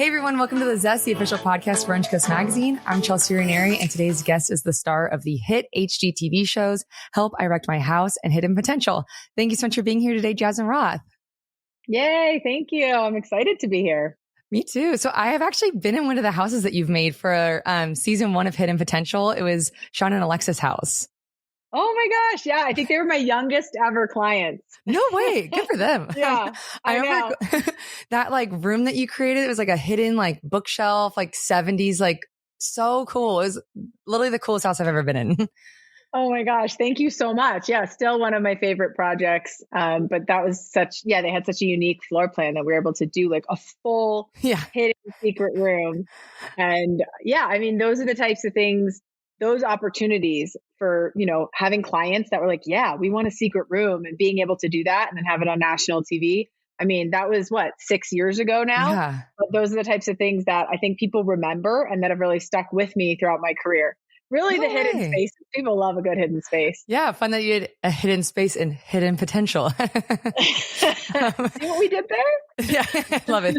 Hey everyone, welcome to The Zest, the official podcast for Orange Coast Magazine. I'm Chelsea Ranieri, and today's guest is the star of the hit HGTV shows Help, I Wrecked My House, and Hidden Potential. Thank you so much for being here today, Jasmine Roth. Yay, thank you. I'm excited to be here. Me too. So I have actually been in one of the houses that you've made for season 1 of Hidden Potential. It was Sean and Alexa's house. Oh my gosh. Yeah. I think they were my youngest ever clients. No way. Good for them. Yeah. I remember that like room that you created. It was like a hidden like bookshelf, like 70s, like so cool. It was literally the coolest house I've ever been in. Oh my gosh. Thank you so much. Yeah. Still one of my favorite projects. But that was they had such a unique floor plan that we were able to do like a full hidden secret room. And I mean, those are the types of things, those opportunities for, having clients that were like, we want a secret room, and being able to do that and then have it on national TV. I mean, that was 6 years ago now. Yeah. But those are the types of things that I think people remember and that have really stuck with me throughout my career. Really, the hidden space. People love a good hidden space. Yeah, fun that you did a hidden space and hidden potential. See what we did there? Yeah, I love it.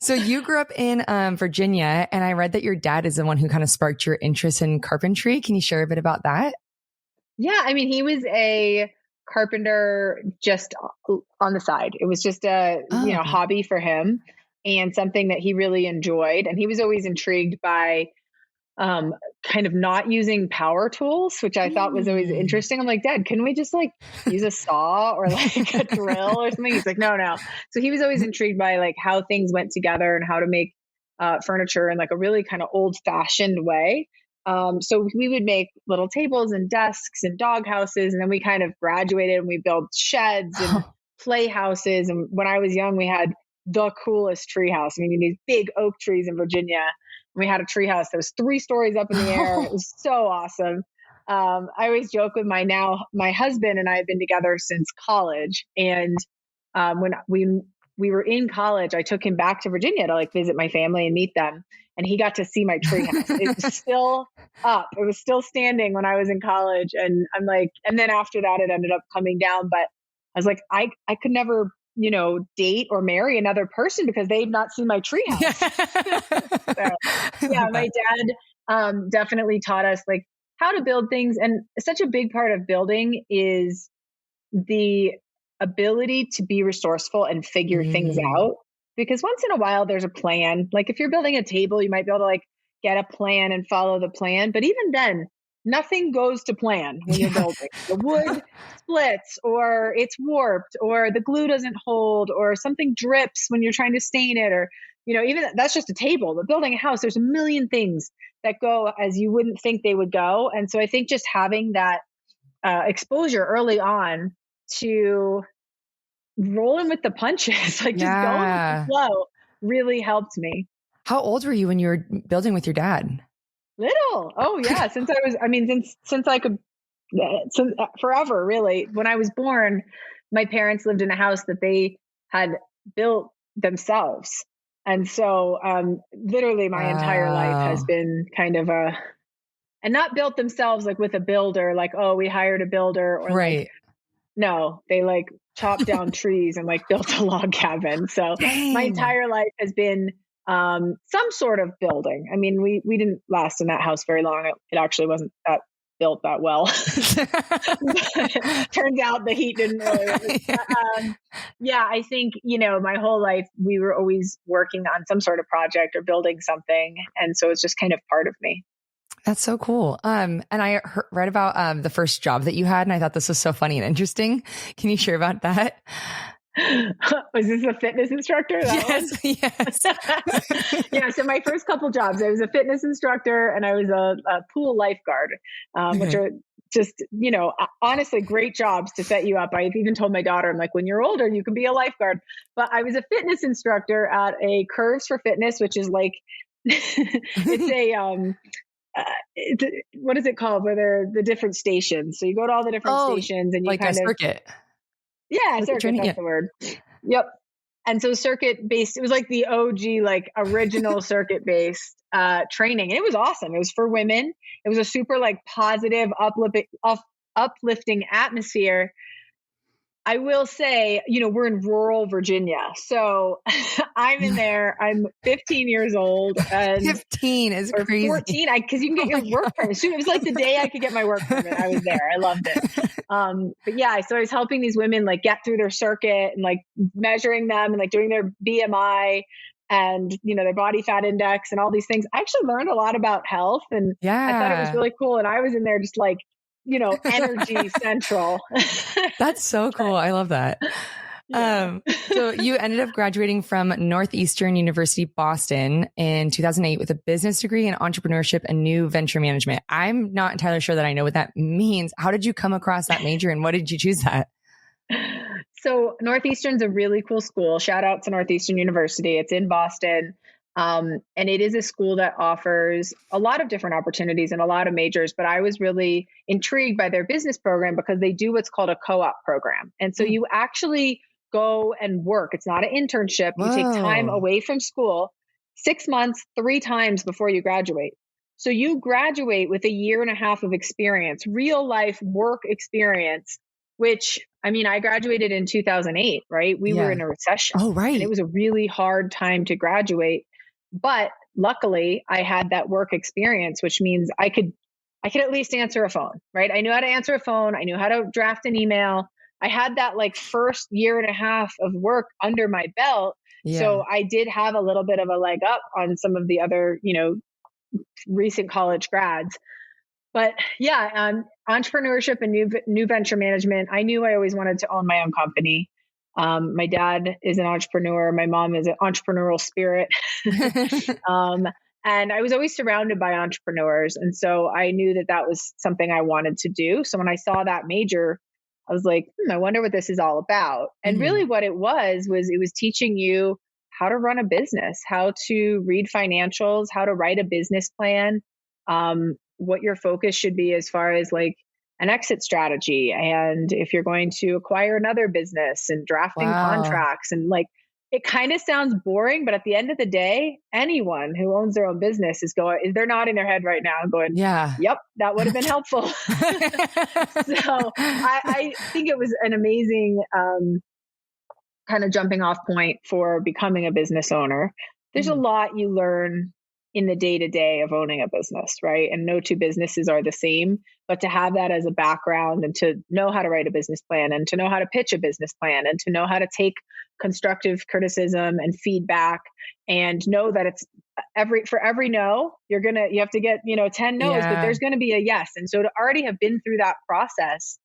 So you grew up in Virginia, and I read that your dad is the one who kind of sparked your interest in carpentry. Can you share a bit about that? Yeah, I mean, he was a carpenter just on the side. It was just a hobby for him and something that he really enjoyed. And he was always intrigued by kind of not using power tools, which I thought was always interesting. I'm like, Dad, can we just use a saw or like a drill or something? He's like, no. So he was always intrigued by like how things went together and how to make furniture in like a really kind of old fashioned way. So we would make little tables and desks and dog houses. And then we kind of graduated and we built sheds and play houses. And when I was young, we had the coolest tree house. I mean, these big oak trees in Virginia. We had a tree house that was 3 stories up in the air. It was so awesome. I always joke with my husband and I have been together since college. And when we were in college, I took him back to Virginia to like visit my family and meet them. And he got to see my tree house. It was still up. It was still standing when I was in college. And I'm like, and then after that, it ended up coming down. But I was like, I could never date or marry another person because they've not seen my treehouse. So, my dad definitely taught us like how to build things. And such a big part of building is the ability to be resourceful and figure things out. Because once in a while there's a plan. Like if you're building a table, you might be able to like get a plan and follow the plan. But even then, nothing goes to plan when you're building. The wood splits or it's warped or the glue doesn't hold or something drips when you're trying to stain it, or, even that's just a table. But building a house, there's a million things that go as you wouldn't think they would go. And so I think just having that exposure early on to rolling with the punches, like just going with the flow, really helped me. How old were you when you were building with your dad? Little. Oh yeah. Since I could, since forever, really. When I was born, my parents lived in a house that they had built themselves. And so, literally my entire life has been kind of and not built themselves, like with a builder, like, oh, we hired a builder or right. No, they like chopped down trees and like built a log cabin. So my entire life has been some sort of building. I mean, we didn't last in that house very long. It actually wasn't built that well. Turns out the heat didn't really. I think, my whole life we were always working on some sort of project or building something. And so it's just kind of part of me. That's so cool. And I read about the first job that you had, and I thought this was so funny and interesting. Can you share about that? Was this a fitness instructor? Yes. Yeah. So my first couple jobs, I was a fitness instructor and I was a pool lifeguard, which are just, honestly great jobs to set you up. I've even told my daughter, I'm like, when you're older, you can be a lifeguard. But I was a fitness instructor at a Curves for Fitness, which is like, it's a, what is it called? Where they're the different stations. So you go to all the different stations and you like kind a circuit. Yeah, circuit, that's the word. Yep. And so circuit based, it was like the OG, like original circuit based training. And it was awesome. It was for women. It was a super like positive, uplifting atmosphere. I will say, we're in rural Virginia. So I'm in there. I'm 15 years old, and 15 is or crazy. 14. Because you can get your work permit. It was like the day I could get my work permit. I was there. I loved it. But yeah, so I was helping these women like get through their circuit and like measuring them and like doing their BMI and their body fat index and all these things. I actually learned a lot about health, and I thought it was really cool. And I was in there just like, energy central. That's so cool. I love that. Yeah. So you ended up graduating from Northeastern University, Boston in 2008 with a business degree in entrepreneurship and new venture management. I'm not entirely sure that I know what that means. How did you come across that major and what did you choose that? So Northeastern's a really cool school. Shout out to Northeastern University. It's in Boston. And it is a school that offers a lot of different opportunities and a lot of majors, but I was really intrigued by their business program because they do what's called a co-op program. And so you actually go and work. It's not an internship. You take time away from school, 6 months, 3 times before you graduate. So you graduate with a year and a half of experience, real life work experience, which, I mean, I graduated in 2008, right? We were in a recession. Oh, right. And it was a really hard time to graduate. But luckily I had that work experience, which means I could at least answer a phone, right? I knew how to answer a phone. I knew how to draft an email. I had that like first year and a half of work under my belt. Yeah. So I did have a little bit of a leg up on some of the other, recent college grads. But yeah, entrepreneurship and new venture management. I knew I always wanted to own my own company. My dad is an entrepreneur. My mom is an entrepreneurial spirit. And I was always surrounded by entrepreneurs. And so I knew that that was something I wanted to do. So when I saw that major, I was like, I wonder what this is all about. And really what it was teaching you how to run a business, how to read financials, how to write a business plan, what your focus should be as far as like an exit strategy. And if you're going to acquire another business and drafting contracts and like, it kind of sounds boring, but at the end of the day, anyone who owns their own business they're nodding their head right now and going, yep, that would have been helpful. So I think it was an amazing kind of jumping off point for becoming a business owner. There's a lot you learn in the day-to-day of owning a business, right? And no two businesses are the same, but to have that as a background and to know how to write a business plan and to know how to pitch a business plan and to know how to take constructive criticism and feedback and know that it's for every no, you have to get, 10 no's, but there's going to be a yes. And so to already have been through that process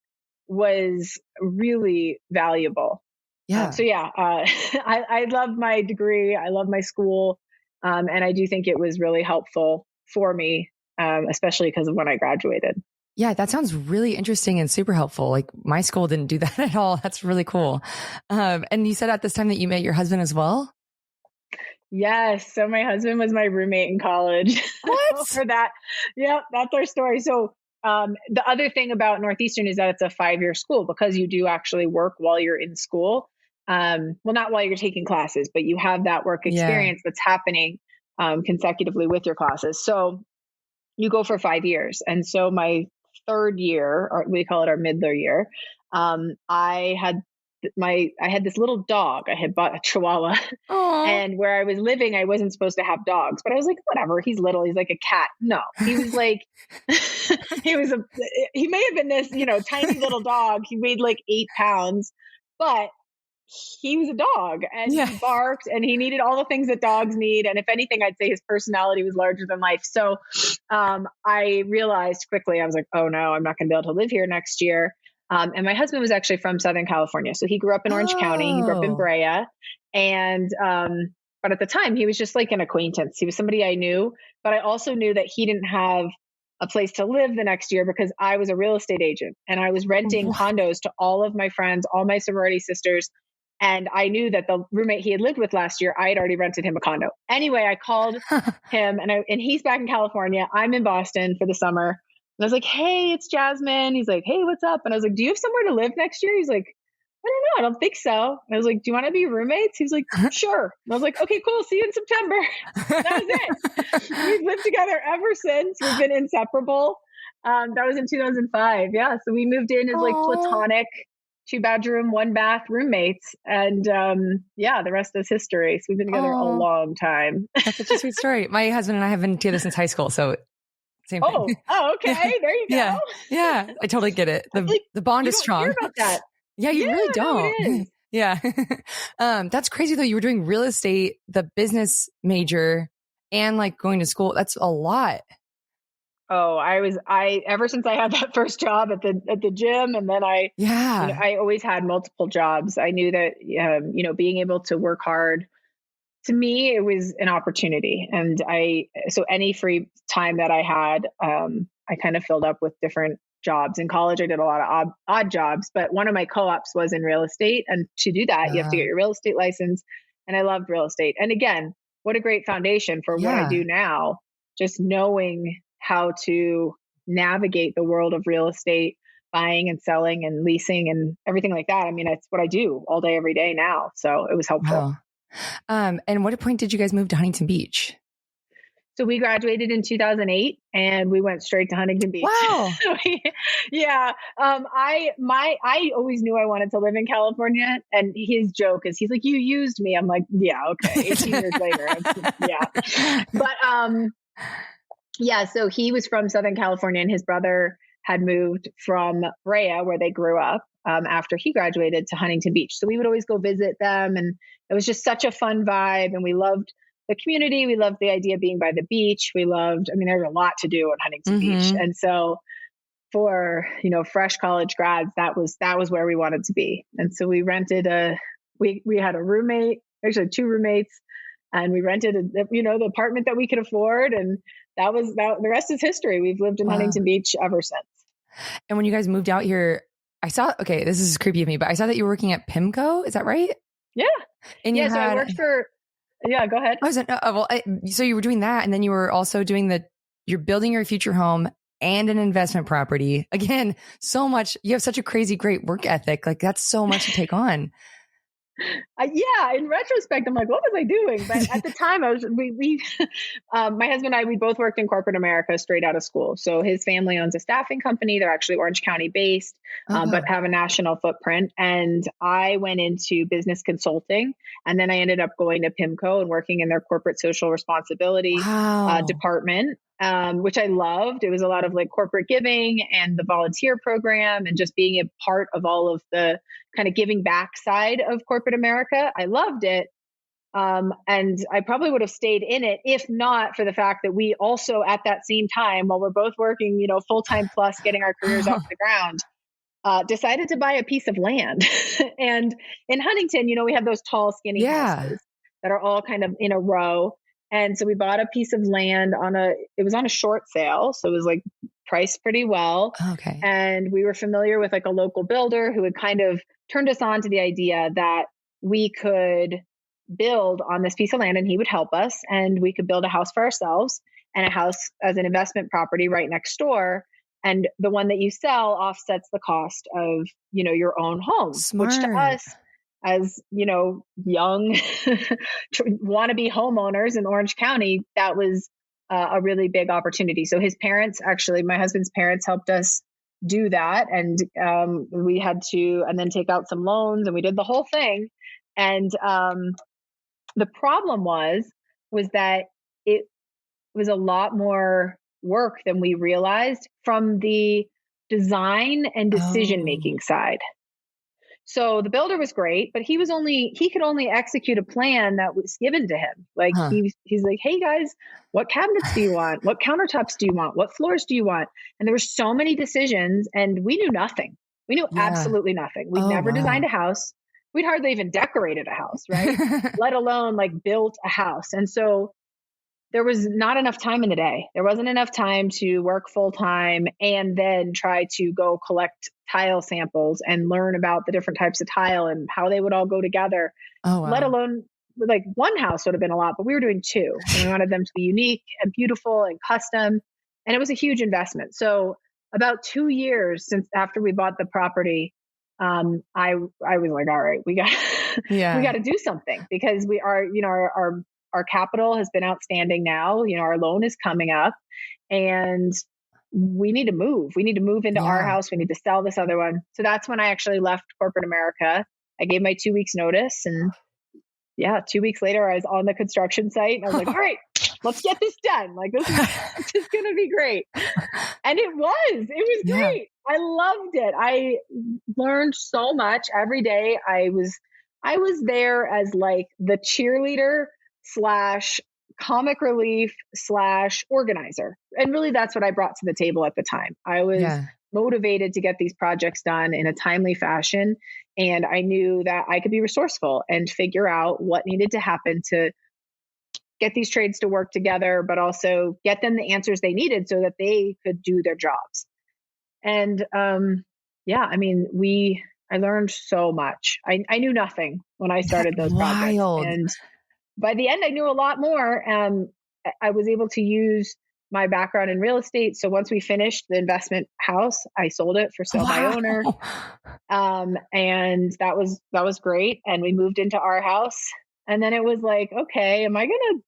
was really valuable. Yeah. I love my degree. I love my school. And I do think it was really helpful for me, especially because of when I graduated. Yeah, that sounds really interesting and super helpful. Like my school didn't do that at all. That's really cool. And you said at this time that you met your husband as well? Yes. So my husband was my roommate in college. What? For that. Yeah, that's our story. So the other thing about Northeastern is that it's a 5-year school because you do actually work while you're in school. Well, not while you're taking classes, but you have that work experience that's happening consecutively with your classes. So you go for 5 years. And so my third year, or we call it our midler year, I had this little dog. I had bought a Chihuahua. Aww. And where I was living, I wasn't supposed to have dogs, but I was like, whatever, he's little. He's like a cat. No, he was like, he may have been this, tiny little dog. He weighed like 8 pounds, but he was a dog and he barked and he needed all the things that dogs need. And if anything, I'd say his personality was larger than life. So I realized quickly, I was like, oh no, I'm not going to be able to live here next year. And my husband was actually from Southern California. So he grew up in Orange County. He grew up in Brea. And, but at the time he was just like an acquaintance. He was somebody I knew, but I also knew that he didn't have a place to live the next year because I was a real estate agent and I was renting condos to all of my friends, all my sorority sisters. And I knew that the roommate he had lived with last year, I had already rented him a condo. Anyway, I called him and he's back in California. I'm in Boston for the summer. And I was like, hey, it's Jasmine. He's like, hey, what's up? And I was like, do you have somewhere to live next year? He's like, I don't know. I don't think so. And I was like, do you want to be roommates? He was like, sure. And I was like, okay, cool. See you in September. That was it. We've lived together ever since. We've been inseparable. That was in 2005. Yeah. So we moved in as like platonic 2-bedroom, 1-bath roommates. And the rest is history. So we've been together a long time. That's such a sweet story. My husband and I have been together since high school. So same thing. Okay. Yeah. There you go. Yeah. I totally get it. The bond is strong. Hear about that. Yeah, you really don't. No, it is. Yeah. That's crazy though. You were doing real estate, the business major, and like going to school. That's a lot. Oh, ever since I had that first job at the gym, and then I always had multiple jobs. I knew that, being able to work hard, to me, it was an opportunity. And so any free time that I had, I kind of filled up with different jobs. In college, I did a lot of odd jobs, but one of my co-ops was in real estate. And to do that, you have to get your real estate license. And I loved real estate. And again, what a great foundation for what I do now, just knowing how to navigate the world of real estate, buying and selling and leasing and everything like that. I mean, it's what I do all day, every day now. So it was helpful. Wow. And what point did you guys move to Huntington Beach? So we graduated in 2008 and we went straight to Huntington Beach. Wow. I always knew I wanted to live in California. And his joke is, he's like, you used me. I'm like, yeah, okay. 18 years later. But, so he was from Southern California and his brother had moved from Brea, where they grew up, after he graduated, to Huntington Beach. So we would always go visit them. And it was just such a fun vibe. And we loved the community. We loved the idea of being by the beach. There's a lot to do in Huntington Beach. And so for, fresh college grads, that was where we wanted to be. And so we rented we had a roommate, actually 2 roommates, and we rented the apartment that we could afford. And the rest is history. We've lived in Huntington Beach ever since. And when you guys moved out here, I saw, this is creepy of me, but I saw that you were working at PIMCO. Is that right? Yeah. And so I worked for, go ahead. So you were doing that. And then you were also doing you're building your future home and an investment property. Again, so much, you have such a crazy, great work ethic. Like that's so much to take on. In retrospect, I'm like, what was I doing? But at the time, my husband and I, we both worked in corporate America straight out of school. So his family owns a staffing company. They're actually Orange County based, but have a national footprint. And I went into business consulting, and then I ended up going to PIMCO and working in their corporate social responsibility department, which I loved. It was a lot of like corporate giving and the volunteer program and just being a part of all of the kind of giving back side of corporate America. I loved it. And I probably would have stayed in it if not for the fact that we also at that same time, while we're both working, full-time plus getting our careers off the ground, decided to buy a piece of land. And in Huntington, we have those tall, skinny houses that are all kind of in a row. And so we bought a piece of land it was on a short sale. So it was like priced pretty well. Okay. And we were familiar with like a local builder who had kind of turned us on to the idea that we could build on this piece of land and he would help us, and we could build a house for ourselves and a house as an investment property right next door. And the one that you sell offsets the cost of, your own home. Smart. Which to us, as young wannabe homeowners in Orange County, that was a really big opportunity. So his parents, actually my husband's parents, helped us do that. And we had to, and then take out some loans, and we did the whole thing. And the problem was that it was a lot more work than we realized from the design and decision-making side. So the builder was great, but he could only execute a plan that was given to him. Like he's like, hey guys, what cabinets do you want? What countertops do you want? What floors do you want? And there were so many decisions and we knew nothing. We knew absolutely nothing. We'd never designed a house. We'd hardly even decorated a house, right? Let alone like built a house. And so there was not enough time in the day. There wasn't enough time to work full time and then try to go collect tile samples and learn about the different types of tile and how they would all go together. Let alone like one house would have been a lot, but we were doing 2 and we wanted them to be unique and beautiful and custom. And it was a huge investment. So about 2 years after we bought the property, I was like, all right, we got to do something, because we are, our capital has been outstanding now, our loan is coming up, and we need to move. We need to move into our house. We need to sell this other one. So that's when I actually left corporate America. I gave my 2 weeks notice, and 2 weeks later I was on the construction site, and I was like, all right, let's get this done. Like, this is going to be great. And it was great. I loved it. I learned so much every day. I was there as like the cheerleader / comic relief / organizer. And really that's what I brought to the table at the time. I was motivated to get these projects done in a timely fashion. And I knew that I could be resourceful and figure out what needed to happen to get these trades to work together, but also get them the answers they needed so that they could do their jobs. And I learned so much. I knew nothing when I started those projects. And by the end, I knew a lot more. I was able to use my background in real estate. So once we finished the investment house, I sold it for sale by owner. And that was great. And we moved into our house. And then it was like, okay, am I going to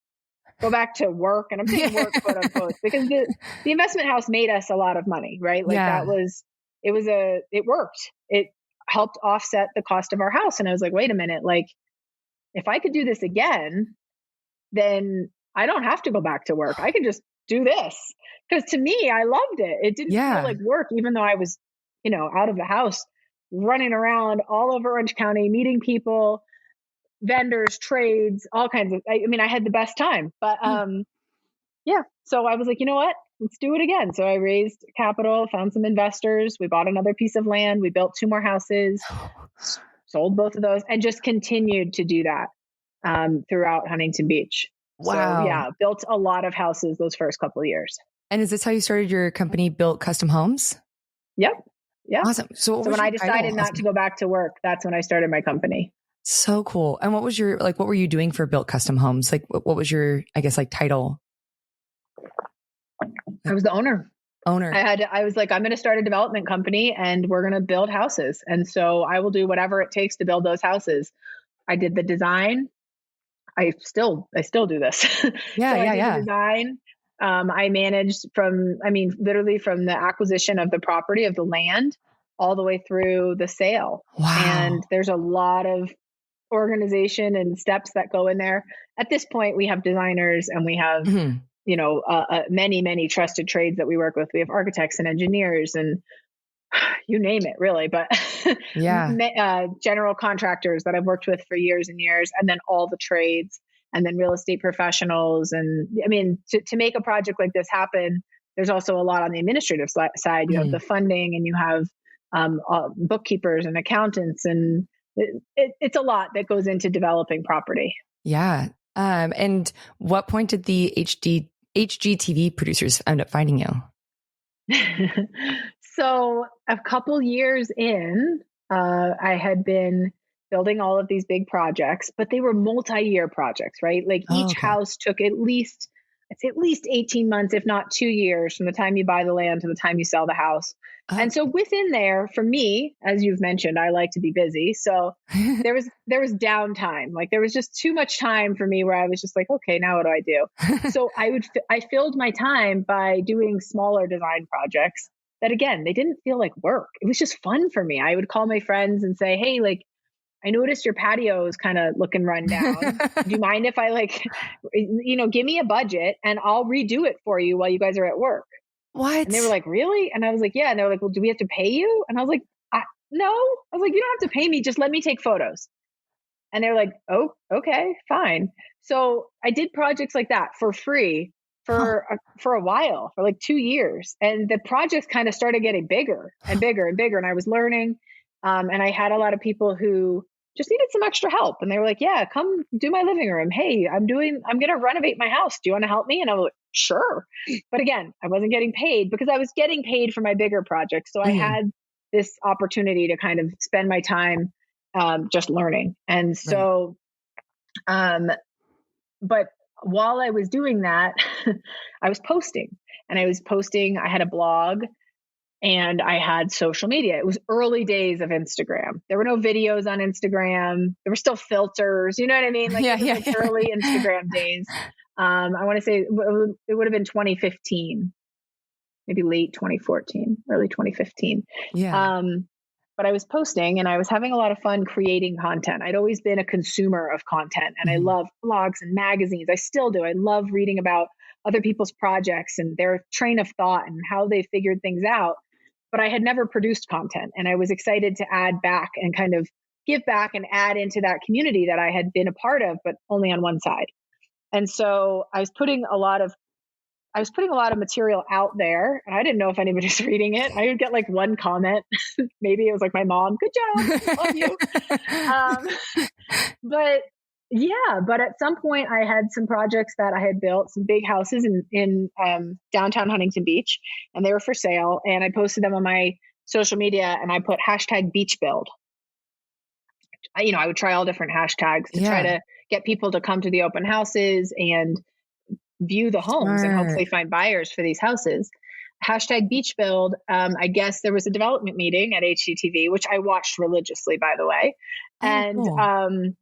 go back to work? And I'm saying work, quote unquote, because the investment house made us a lot of money, right? Like it worked. It helped offset the cost of our house. And I was like, wait a minute, like if I could do this again, then I don't have to go back to work. I can just do this. Because to me, I loved it. It didn't feel like work, even though I was, out of the house, running around all over Orange County, meeting people, vendors, trades, all kinds of, I had the best time, but, so I was like, you know what, let's do it again. So I raised capital, found some investors. We bought another piece of land. We built 2 more houses, sold both of those, and just continued to do that, throughout Huntington Beach. Wow. So built a lot of houses those first couple of years. And is this how you started your company, Built Custom Homes? Yep. Yeah. Awesome. So when I decided not to go back to work, that's when I started my company. So cool. And what were you doing for Built Custom Homes? Like, what was your, I guess, like title? I was the owner. I was like, I'm going to start a development company and we're going to build houses. And so I will do whatever it takes to build those houses. I did the design. I still do this. The design. I managed literally from the acquisition of the property, of the land, all the way through the sale. Wow. And there's a lot of organization and steps that go in there. At this point, we have designers and we have, many, many trusted trades that we work with. We have architects and engineers and you name it, really. But general contractors that I've worked with for years and years, and then all the trades, and then real estate professionals. And to make a project like this happen, there's also a lot on the administrative side. You have the funding, and you have bookkeepers and accountants, and it's a lot that goes into developing property. Yeah. And what point did the HGTV producers end up finding you? So a couple years in, I had been building all of these big projects, but they were multi-year projects, right? Like each house took at least 18 months, if not 2 years, from the time you buy the land to the time you sell the house. And so within there, for me, as you've mentioned, I like to be busy. So there was downtime. Like there was just too much time for me where I was just like, okay, now what do I do? So I filled my time by doing smaller design projects that, again, they didn't feel like work. It was just fun for me. I would call my friends and say, hey, like, I noticed your patio is kind of looking run down. Do you mind if I give me a budget and I'll redo it for you while you guys are at work? What? And they were like, really? And I was like, yeah. And they were like, well, do we have to pay you? And I was like, no. I was like, you don't have to pay me. Just let me take photos. And they were like, oh, okay, fine. So I did projects like that for free for a while, for like 2 years. And the projects kind of started getting bigger and bigger and bigger. And I was learning. And I had a lot of people who just needed some extra help. And they were like, yeah, come do my living room. Hey, I'm going to renovate my house. Do you want to help me? And I was like, sure. But again, I wasn't getting paid because I was getting paid for my bigger projects. So I had this opportunity to kind of spend my time just learning. And so, but while I was doing that, I was posting. I had a blog. And I had social media. It was early days of Instagram. There were no videos on Instagram. There were still filters. You know what I mean? Early Instagram days. I want to say it would have been 2015. maybe late 2014, early 2015. Yeah. But I was posting and I was having a lot of fun creating content. I'd always been a consumer of content, and I love blogs and magazines. I still do. I love reading about other people's projects and their train of thought and how they figured things out. But I had never produced content, and I was excited to add back and kind of give back and add into that community that I had been a part of, but only on one side. And so I was putting a lot of material out there, and I didn't know if anybody was reading it. I would get like one comment. Maybe it was like my mom, good job, love you. But at some point I had some projects that I had built, some big houses in downtown Huntington Beach, and they were for sale. And I posted them on my social media, and I put #beachbuild. I would try all different hashtags to try to get people to come to the open houses and view the homes and hopefully find buyers for these houses. #beachbuild. I guess there was a development meeting at HGTV, which I watched religiously, by the way. Cool.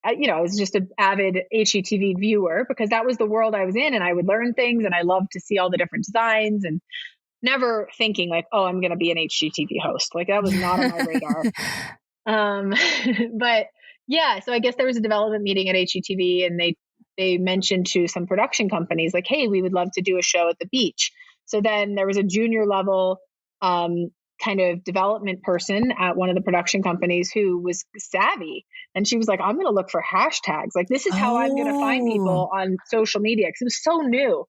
I was just an avid HGTV viewer because that was the world I was in, and I would learn things, and I loved to see all the different designs, and never thinking like, oh, I'm going to be an HGTV host. Like that was not on my radar. But yeah, so I guess there was a development meeting at HGTV, and they mentioned to some production companies like, hey, we would love to do a show at the beach. So then there was a junior level kind of development person at one of the production companies who was savvy. And she was like, I'm going to look for hashtags. Like, this is how I'm going to find people on social media, because it was so new.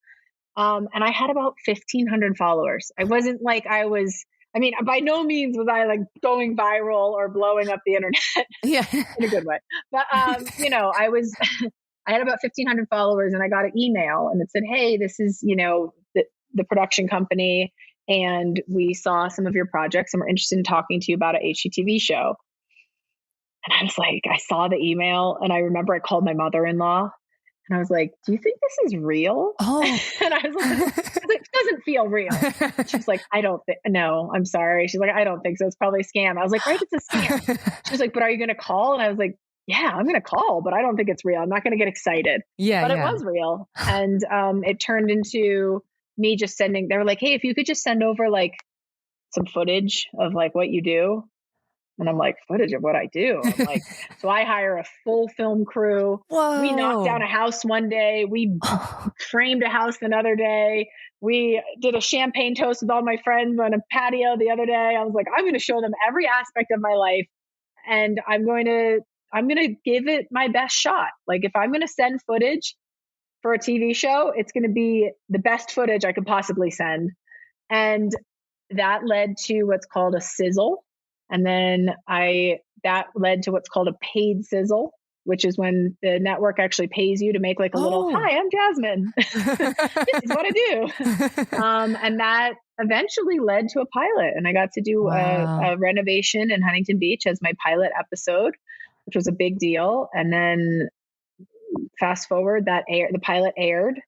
And I had about 1,500 followers. I wasn't like by no means was I like going viral or blowing up the internet in a good way. But, I had about 1,500 followers, and I got an email, and it said, hey, this is, the production company, and we saw some of your projects, and we're interested in talking to you about an HGTV show. And I was like, I saw the email, and I remember I called my mother-in-law, and I was like, do you think this is real? Oh. And I was like, it doesn't feel real. She was like, no, I'm sorry. She's like, I don't think so. It's probably a scam. I was like, right, it's a scam. She was like, but are you going to call? And I was like, yeah, I'm going to call, but I don't think it's real. I'm not going to get excited. But it was real. And it turned into me just they were like, hey, if you could just send over like some footage of like what you do. And I'm like, footage of what I do? I'm like, so I hire a full film crew. Whoa. We knocked down a house one day. We framed a house another day. We did a champagne toast with all my friends on a patio the other day. I was like, I'm going to show them every aspect of my life, and I'm going to give it my best shot. Like, if I'm going to send footage for a TV show, it's going to be the best footage I could possibly send. And that led to what's called a sizzle. And then that led to what's called a paid sizzle, which is when the network actually pays you to make like a little, hi, I'm Jasmine. This is what I do. And that eventually led to a pilot. And I got to do a renovation in Huntington Beach as my pilot episode, which was a big deal. And then fast forward, the pilot aired,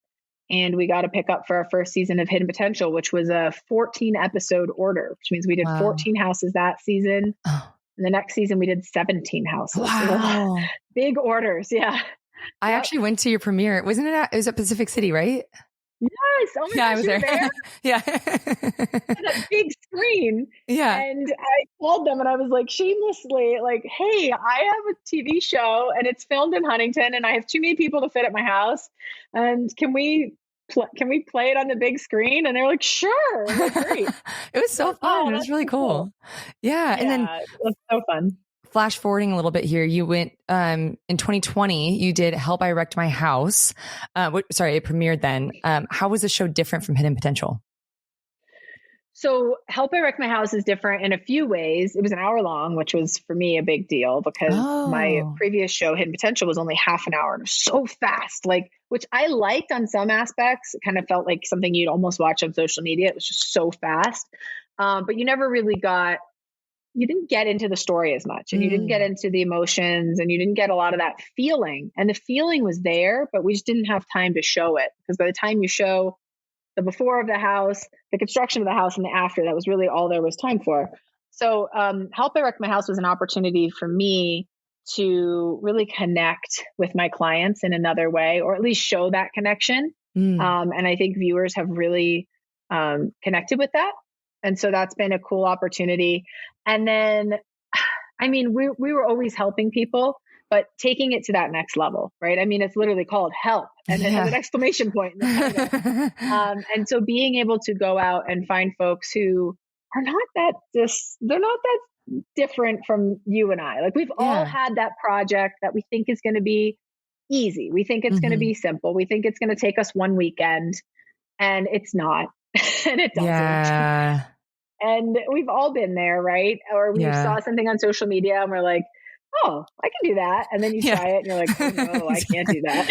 and we got to pick up for our first season of Hidden Potential, which was a 14 episode order, which means we did 14 houses that season. And the next season we did 17 houses. Wow. Big orders. Yeah. I actually went to your premiere. Wasn't it? It was at Pacific City, right? Yes. Oh my gosh, I was there. Yeah. That big screen. Yeah. And I called them, and I was like, shamelessly, like, hey, I have a TV show, and it's filmed in Huntington, and I have too many people to fit at my house. And can we play it on the big screen? And they're like, sure. Like, great. It was so fun. It was really cool. Yeah. And then it was so fun. Flash forwarding a little bit here, you went in 2020, you did Help I Wrecked My House. It premiered then. How was the show different from Hidden Potential? So Help I Wrecked My House is different in a few ways. It was an hour long, which was for me a big deal because my previous show, Hidden Potential, was only half an hour. And it was so fast, which I liked on some aspects. It kind of felt like something you'd almost watch on social media. It was just so fast. But you never really you didn't get into the story as much, and you didn't get into the emotions, and you didn't get a lot of that feeling. And the feeling was there, but we just didn't have time to show it, because by the time you show the before of the house, the construction of the house, and the after, that was really all there was time for. So Help I Wrecked My House was an opportunity for me to really connect with my clients in another way, or at least show that connection. And I think viewers have really connected with that. And so that's been a cool opportunity. And then, I mean, we were always helping people, but taking it to that next level, right? I mean, it's literally called help and it has an exclamation point in the title. And so being able to go out and find folks who are not that they're not that different from you and I. Like we've all had that project that we think is going to be easy. We think it's going to be simple. We think it's going to take us one weekend, and it's not. And it doesn't. Yeah. And we've all been there, right? Or we saw something on social media and we're like, oh, I can do that. And then you try it and you're like, oh no, I can't do that.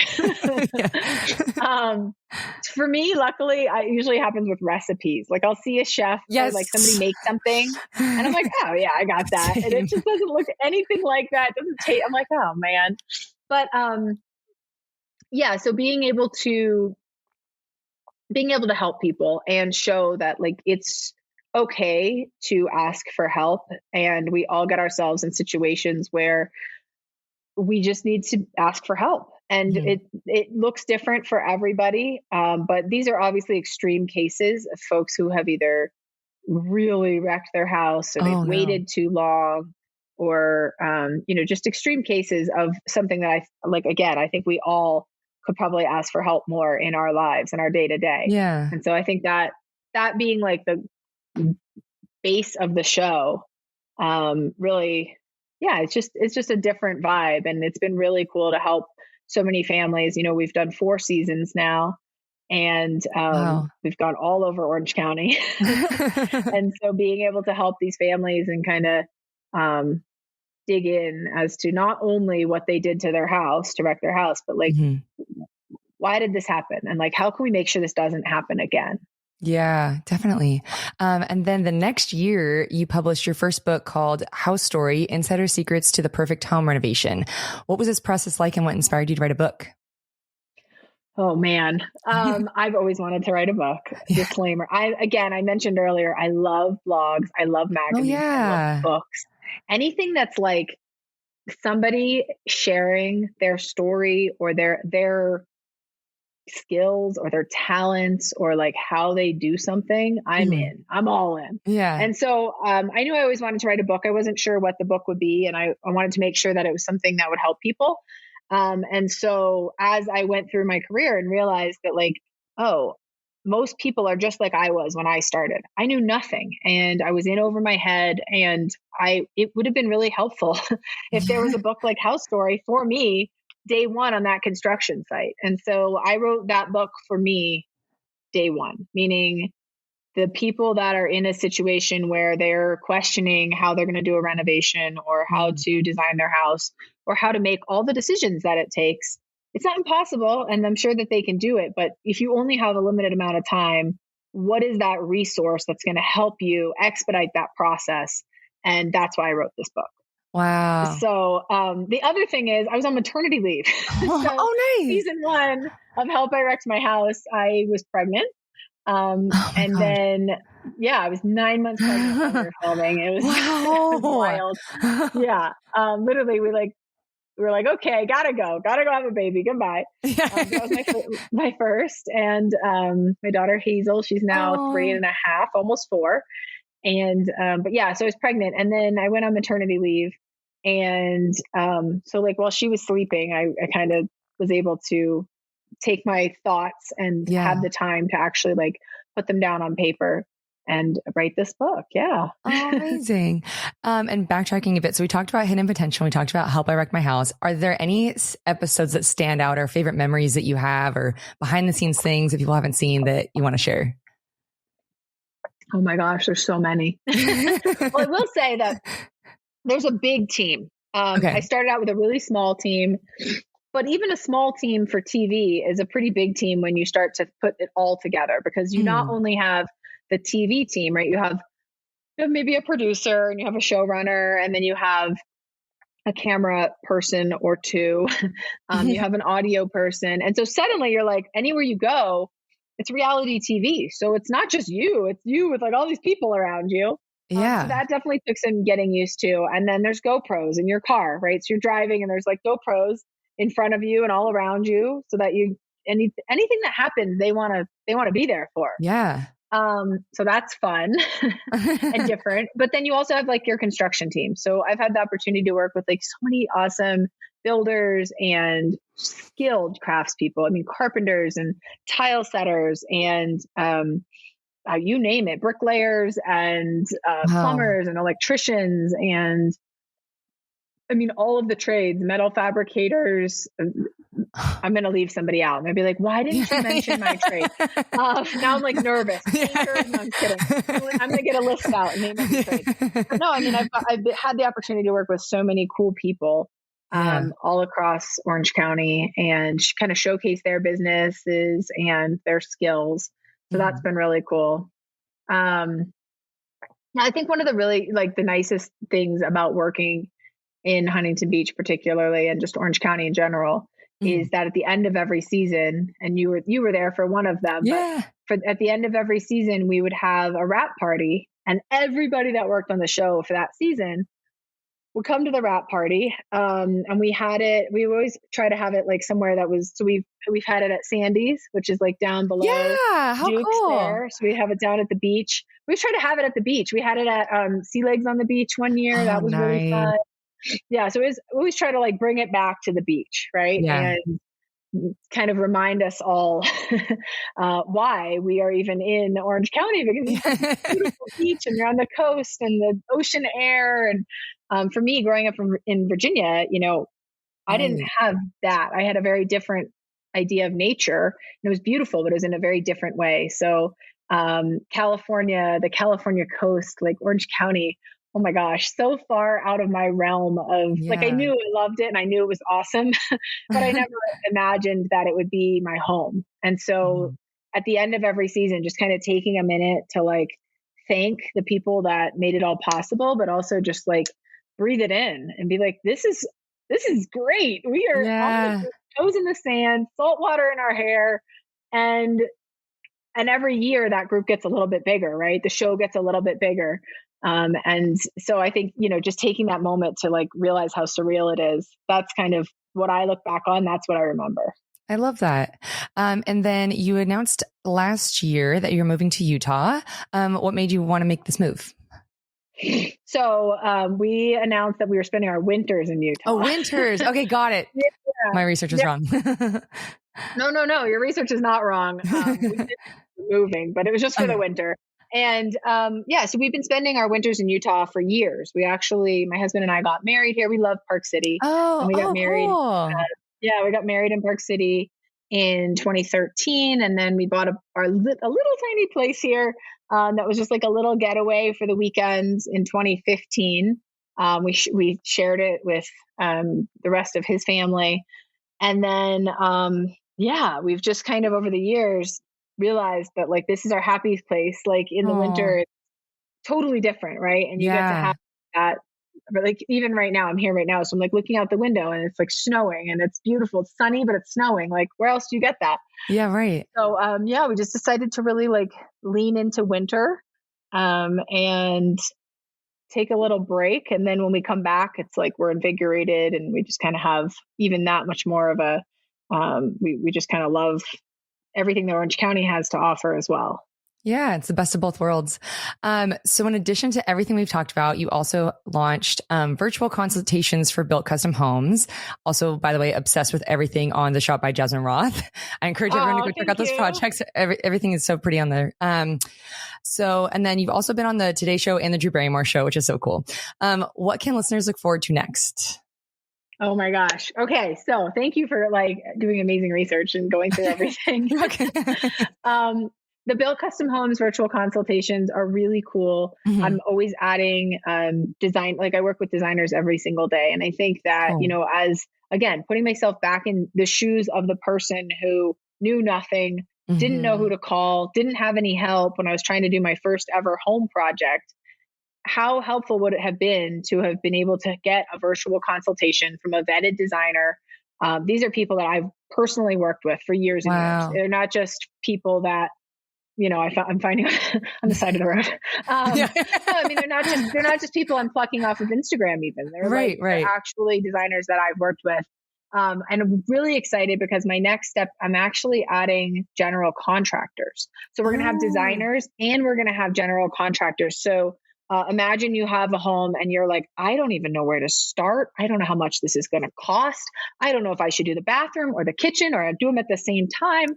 For me, luckily, it usually happens with recipes. Like I'll see a chef or like somebody make something and I'm like, oh yeah, I got that. And it just doesn't look anything like that. It doesn't taste. I'm like, oh man. But yeah, so being able to help people and show that like it's okay to ask for help, and we all get ourselves in situations where we just need to ask for help, and it looks different for everybody, but these are obviously extreme cases of folks who have either really wrecked their house or they've waited too long, or just extreme cases of something that I think we all could probably ask for help more in our lives and our day to day. Yeah. And so I think that being like the base of the show, really, it's just a different vibe. And it's been really cool to help so many families. We've done 4 seasons now, and we've gone all over Orange County. And so being able to help these families and kind of dig in as to not only what they did to their house to wreck their house, but like, why did this happen? And like, how can we make sure this doesn't happen again? Yeah, definitely. And then the next year you published your first book called House Story: Insider Secrets to the Perfect Home Renovation. What was this process like and what inspired you to write a book? Oh man. I've always wanted to write a book. Disclaimer. I mentioned earlier, I love blogs. I love magazines. I love books. Anything that's like somebody sharing their story or their skills or their talents or like how they do something, I'm in. I'm all in. Yeah. And so I knew I always wanted to write a book. I wasn't sure what the book would be, and I wanted to make sure that it was something that would help people. And so as I went through my career and realized that like, oh, most people are just like I was when I started. I knew nothing and I was in over my head, and it would have been really helpful if there was a book like House Story for me day one on that construction site. And so I wrote that book for me day one, meaning the people that are in a situation where they're questioning how they're going to do a renovation or how to design their house or how to make all the decisions that it takes. It's not impossible, and I'm sure that they can do it. But if you only have a limited amount of time, what is that resource that's going to help you expedite that process? And that's why I wrote this book. Wow. So the other thing is I was on maternity leave. Nice. Season 1 of Help I Wrecked My House, I was pregnant. Then, I was 9 months pregnant when we were filming. It was, it was wild. Yeah. Literally we were like, okay, gotta go have a baby. Goodbye. That was my first. And, my daughter Hazel, she's now 3.5, almost 4. And, so I was pregnant, and then I went on maternity leave. And, so like, while she was sleeping, I kind of was able to take my thoughts and have the time to actually like put them down on paper and write this book. Yeah. Oh, amazing. And backtracking a bit. So we talked about Hidden Potential. We talked about Help I Wrecked My House. Are there any episodes that stand out or favorite memories that you have or behind the scenes things that people haven't seen that you want to share? Oh my gosh, there's so many. Well, I will say that there's a big team. I started out with a really small team, but even a small team for TV is a pretty big team when you start to put it all together, because you not only have the TV team, right? You have maybe a producer and you have a showrunner, and then you have a camera person or 2. You have an audio person. And so suddenly you're like, anywhere you go, it's reality TV. So it's not just you, it's you with like all these people around you. Yeah. So that definitely took some getting used to. And then there's GoPros in your car, right? So you're driving and there's like GoPros in front of you and all around you, so that anything that happens, they want to be there for. Yeah. So that's fun and different. But then you also have like your construction team. So I've had the opportunity to work with like so many awesome builders and skilled craftspeople. I mean, carpenters and tile setters and you name it, bricklayers and plumbers and electricians and I mean, all of the trades, metal fabricators. I'm going to leave somebody out. And I'd be like, why didn't you mention my trade? Now I'm like nervous. Painters, no, I'm kidding. I'm going to get a list out and name every trade. But no, I mean, I've had the opportunity to work with so many cool people all across Orange County and kind of showcase their businesses and their skills. So that's been really cool. I think one of the really like the nicest things about working in Huntington Beach, particularly, and just Orange County in general, is that at the end of every season, and you were there for one of them, but at the end of every season, we would have a wrap party, and everybody that worked on the show for that season would come to the wrap party. And we always try to have it like somewhere that was, so we've had it at Sandy's, which is like down below. Yeah, how Duke's cool. there. So we have it down at the beach. We try to have it at the beach. We had it at Sea Legs on the beach one year. That was really fun. Yeah. So we always try to like bring it back to the beach. Right. Yeah. And kind of remind us all why we are even in Orange County, because it's a beautiful beach and you're on the coast and the ocean air. And for me, growing up in Virginia, I didn't have that. I had a very different idea of nature, and it was beautiful, but it was in a very different way. So California, the California coast, like Orange County, oh my gosh, so far out of my realm of like, I knew I loved it and I knew it was awesome, but I never imagined that it would be my home. And so at the end of every season, just kind of taking a minute to like thank the people that made it all possible, but also just like breathe it in and be like, this is great. We are on the toes in the sand, salt water in our hair. And every year that group gets a little bit bigger, right? The show gets a little bit bigger. And so I think, just taking that moment to like realize how surreal it is, that's kind of what I look back on. That's what I remember. I love that. And then you announced last year that you're moving to Utah. What made you want to make this move? So we announced that we were spending our winters in Utah. Oh, winters. Okay, got it. My research was wrong. No. Your research is not wrong. We did moving, but it was just for the winter. And so we've been spending our winters in Utah for years. We actually, my husband and I got married here. We love Park City. And we got married. Cool. We got married in Park City in 2013. And then we bought a little tiny place here that was just like a little getaway for the weekends in 2015. We shared it with the rest of his family. And then, we've just kind of over the years realized that like, this is our happiest place. Like in the winter, it's totally different. Right. And you get to have that, but like, even right now, I'm here right now. So I'm like looking out the window and it's like snowing and it's beautiful. It's sunny, but it's snowing. Like where else do you get that? Yeah. Right. So, we just decided to really like lean into winter, and take a little break. And then when we come back, it's like, we're invigorated and we just kind of have even that much more of a, we just kind of love everything that Orange County has to offer as well. Yeah, it's the best of both worlds. So in addition to everything we've talked about, you also launched virtual consultations for built custom homes. Also, by the way, obsessed with everything on the Shop by Jasmine Roth. I encourage everyone to go check out those projects. Everything is so pretty on there. And then you've also been on the Today Show and the Drew Barrymore Show, which is so cool. What can listeners look forward to next? Oh my gosh. Okay. So thank you for like doing amazing research and going through everything. Okay. The Built Custom Homes virtual consultations are really cool. I'm always adding design. Like I work with designers every single day. And I think that, as again, putting myself back in the shoes of the person who knew nothing, didn't know who to call, didn't have any help when I was trying to do my first ever home project. How helpful would it have been to have been able to get a virtual consultation from a vetted designer? These are people that I've personally worked with for years and years. They're not just people that, I'm finding on the side of the road. No, I mean, they're not just people I'm plucking off of Instagram even. They're they're actually designers that I've worked with And I'm really excited because my next step, I'm actually adding general contractors. So we're going to have designers and we're going to have general contractors. So imagine you have a home and you're like, I don't even know where to start. I don't know how much this is going to cost. I don't know if I should do the bathroom or the kitchen or I do them at the same time.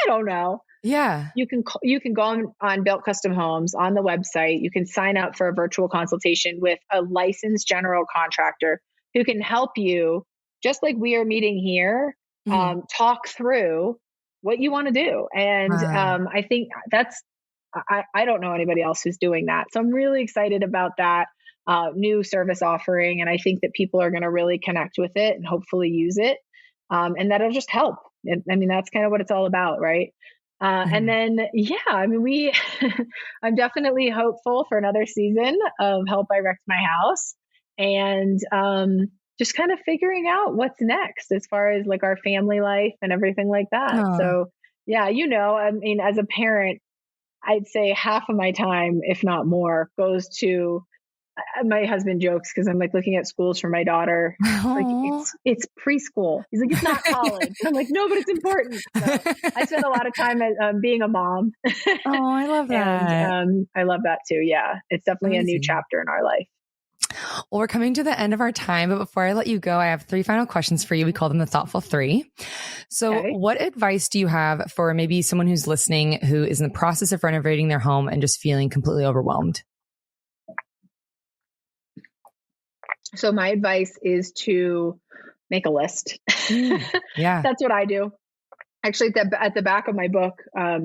I don't know. Yeah. You can go on Built Custom Homes on the website. You can sign up for a virtual consultation with a licensed general contractor who can help you, just like we are meeting here, talk through what you want to do. And I think I don't know anybody else who's doing that. So I'm really excited about that new service offering. And I think that people are going to really connect with it and hopefully use it. And that'll just help. I mean, that's kind of what it's all about, right? And then, I mean, I'm definitely hopeful for another season of Help I Wrecked My House, and just kind of figuring out what's next as far as like our family life and everything like that. So I mean, as a parent, I'd say half of my time, if not more, goes to my husband jokes because I'm like looking at schools for my daughter. Like it's preschool. He's like, it's not college. And I'm like, no, but it's important. So I spend a lot of time being a mom. Oh, I love that. And I love that too. Yeah, it's definitely a new chapter in our life. Well, we're coming to the end of our time, but before I let you go, I have 3 final questions for you. We call them the Thoughtful 3. So what advice do you have for maybe someone who's listening who is in the process of renovating their home and just feeling completely overwhelmed? So my advice is to make a list. Yeah. That's what I do. Actually, at the back of my book,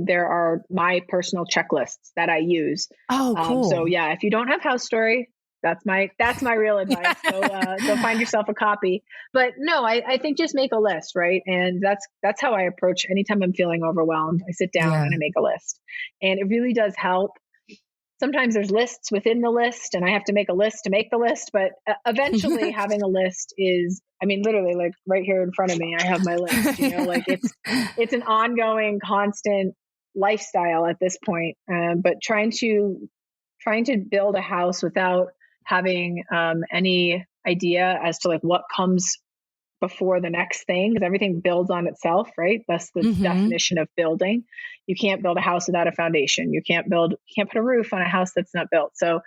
there are my personal checklists that I use. Oh, cool. So yeah, if you don't have House Story, that's my real advice. Go find yourself a copy. But no, I think just make a list, right? And that's how I approach anytime I'm feeling overwhelmed. I sit down and I make a list, and it really does help. Sometimes there's lists within the list and I have to make a list to make the list, but eventually having a list is, I mean, literally like right here in front of me, I have my list, like it's an ongoing, constant lifestyle at this point. But trying to build a house without having any idea as to like what comes before the next thing, because everything builds on itself, right? That's the definition of building. You can't build a house without a foundation. You can't put a roof on a house that's not built. So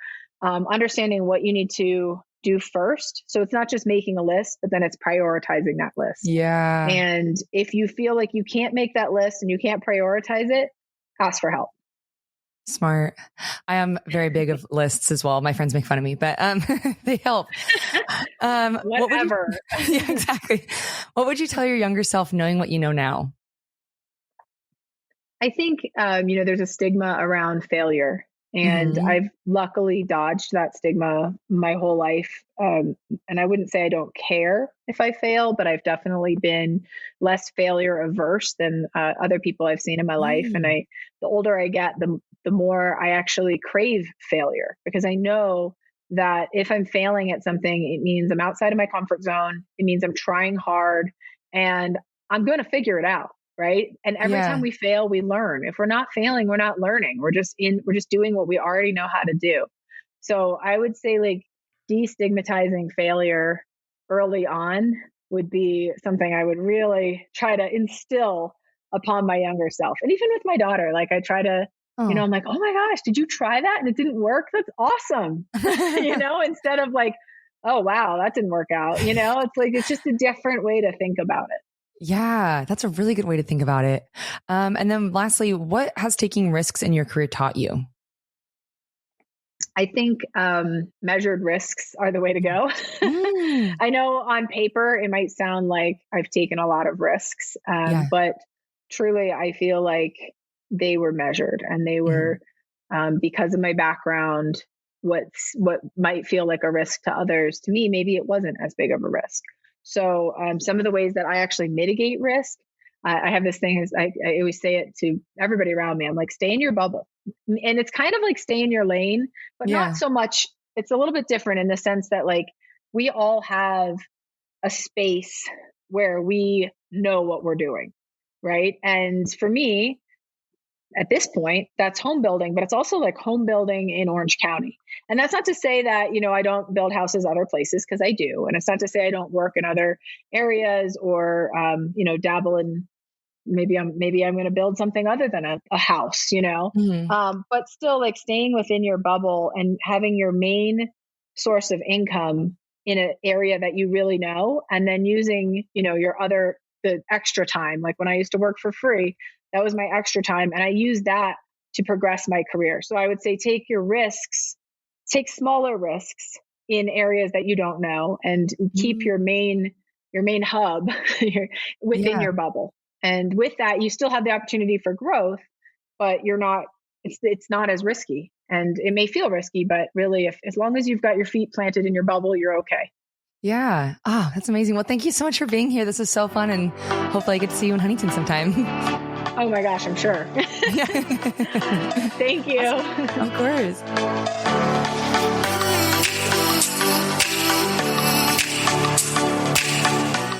understanding what you need to do first. So it's not just making a list, but then it's prioritizing that list. Yeah. And if you feel like you can't make that list and you can't prioritize it, ask for help. Smart. I am very big of lists as well. My friends make fun of me, but they help. Whatever. Yeah, exactly. What would you tell your younger self knowing what you know now? I think, there's a stigma around failure, and I've luckily dodged that stigma my whole life. And I wouldn't say I don't care if I fail, but I've definitely been less failure averse than other people I've seen in my life. And the older I get, the more I actually crave failure, because I know that if I'm failing at something, it means I'm outside of my comfort zone. It means I'm trying hard and I'm going to figure it out. Right. And every time we fail, we learn. If we're not failing, we're not learning. We're just doing what we already know how to do. So I would say like destigmatizing failure early on would be something I would really try to instill upon my younger self. And even with my daughter, like I try to, I'm like, oh my gosh, did you try that and it didn't work? That's awesome. Instead of like, oh, wow, that didn't work out. It's like, it's just a different way to think about it. Yeah, that's a really good way to think about it. And then lastly, what has taking risks in your career taught you? I think measured risks are the way to go. I know on paper, it might sound like I've taken a lot of risks, but truly, I feel like they were measured, and they were because of my background. What might feel like a risk to others, to me, maybe it wasn't as big of a risk. So some of the ways that I actually mitigate risk, I have this thing, I always say it to everybody around me. I'm like, stay in your bubble. And it's kind of like stay in your lane, but not so much. It's a little bit different in the sense that like we all have a space where we know what we're doing. Right. And for me, at this point, that's home building, but it's also like home building in Orange County. And that's not to say that, I don't build houses other places, because I do. And it's not to say I don't work in other areas or, dabble in, maybe I'm going to build something other than a house, but still, like, staying within your bubble and having your main source of income in an area that you really know, and then using, the extra time. Like when I used to work for free, that was my extra time. And I used that to progress my career. So I would say take smaller risks in areas that you don't know, and keep your main hub within your bubble. And with that, you still have the opportunity for growth, but it's not as risky. And it may feel risky, but really, as long as you've got your feet planted in your bubble, you're okay. Yeah. Oh, that's amazing. Well, thank you so much for being here. This is so fun. And hopefully I get to see you in Huntington sometime. Oh my gosh, I'm sure. Thank you. Of course.